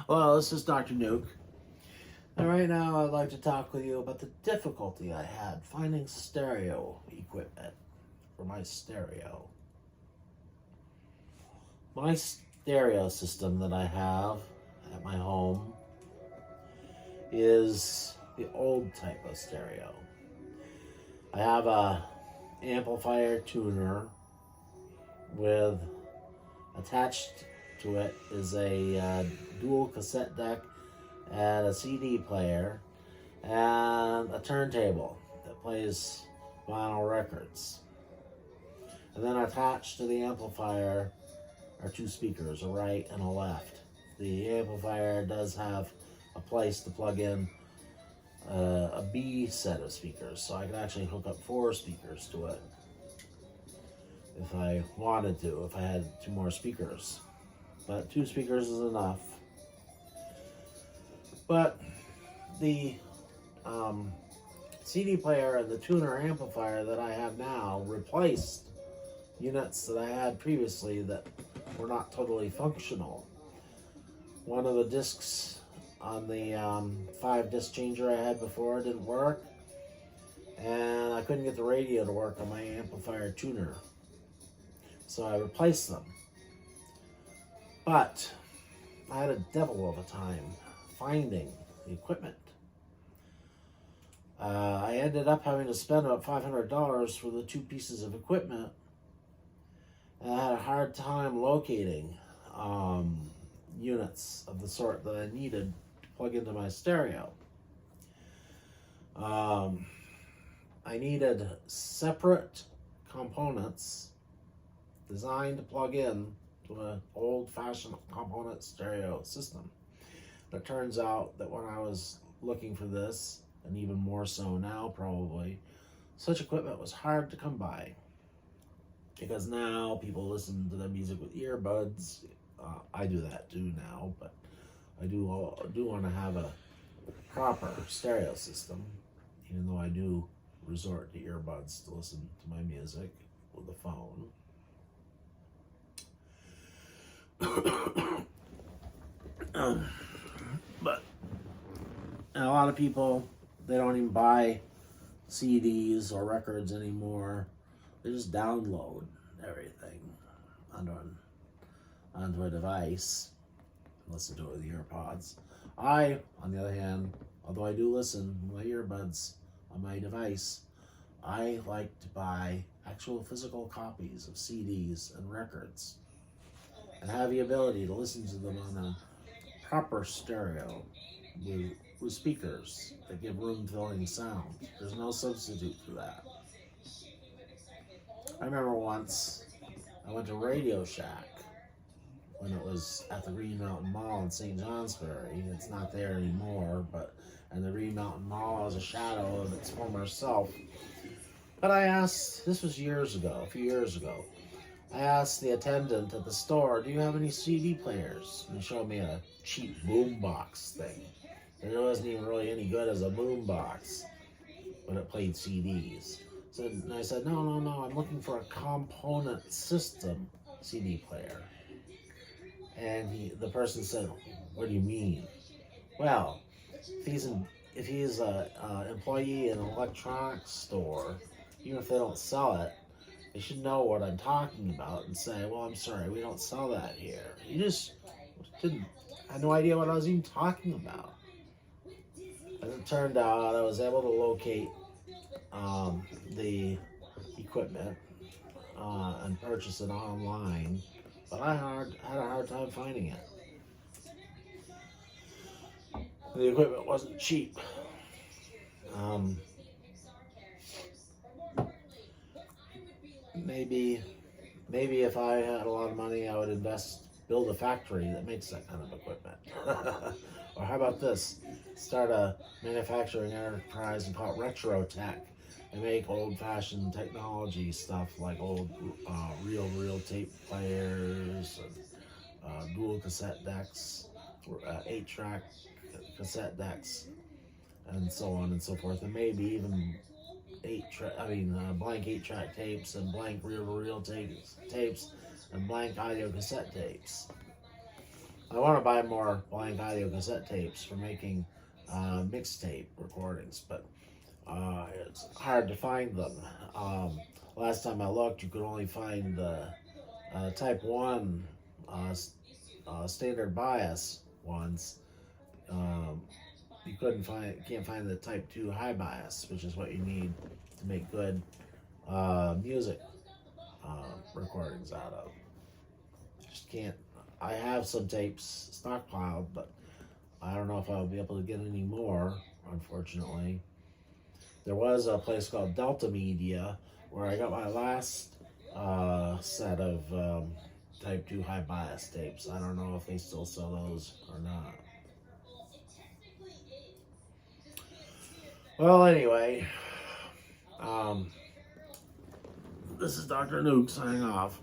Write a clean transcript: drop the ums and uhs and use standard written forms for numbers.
Well, this is Dr. Nuke. And right now I'd like to talk with you about the difficulty I had finding stereo equipment for my stereo. My stereo system that I have at my home is the old type of stereo. I have a amplifier tuner with attached to it is a dual cassette deck and a CD player and a turntable that plays vinyl records. And then attached to the amplifier are two speakers, a right and a left. The amplifier does have a place to plug in a B set of speakers, so I can actually hook up 4 speakers to it if I wanted to, if I had 2 more speakers. But 2 speakers is enough. But the CD player and the tuner amplifier that I have now replaced units that I had previously that were not totally functional. One of the discs on the 5-disc changer I had before didn't work, and I couldn't get the radio to work on my amplifier tuner, so I replaced them. But I had a devil of a time finding the equipment. I ended up having to spend about $500 for the 2 pieces of equipment, and I had a hard time locating units of the sort that I needed to plug into my stereo. I needed separate components designed to plug in to an old-fashioned component stereo system. It turns out that when I was looking for this, and even more so now probably, such equipment was hard to come by. Because now people listen to their music with earbuds. I do that too now, but I do want to have a proper stereo system, even though I do resort to earbuds to listen to my music with the phone. But and a lot of people, they don't even buy CDs or records anymore. They just download everything onto a device and listen to it with earpods. I, on the other hand, although I do listen with my earbuds on my device, I like to buy actual physical copies of CDs and records and have the ability to listen to them on a proper stereo with speakers that give room-filling sound. There's no substitute for that. I remember once I went to Radio Shack when it was at the Green Mountain Mall in St. Johnsbury. It's not there anymore, and the Green Mountain Mall is a shadow of its former self. But I asked, this was years ago, a few years ago, I asked the attendant at the store, do you have any CD players? And he showed me a cheap boombox thing. And it wasn't even really any good as a boombox, but it played CDs. And I said, no, I'm looking for a component system CD player. And the person said, what do you mean? Well, if he's an employee in an electronics store, even if they don't sell it, they should know what I'm talking about and say, well, I'm sorry, we don't sell that here. You just had no idea what I was even talking about. As it turned out, I was able to locate the equipment and purchase it online, but I had a hard time finding it. The equipment wasn't cheap. Maybe if I had a lot of money, I would build a factory that makes that kind of equipment. Or how about this? Start a manufacturing enterprise and call it Retrotech and make old-fashioned technology stuff like old reel tape players, and, dual cassette decks, 8-track cassette decks, and so on and so forth, and maybe even blank 8-track tapes and blank reel-to-reel tapes and blank audio cassette tapes. I want to buy more blank audio cassette tapes for making mixtape recordings, but it's hard to find them. Last time I looked, you could only find the Type 1 standard bias ones. Um, you can't find the Type 2 high bias, which is what you need to make good music recordings out of. Just can't. I have some tapes stockpiled, but I don't know if I'll be able to get any more, unfortunately. There was a place called Delta Media where I got my last set of Type 2 high bias tapes. I don't know if they still sell those or not. Well, anyway, this is Dr. Nuke signing off.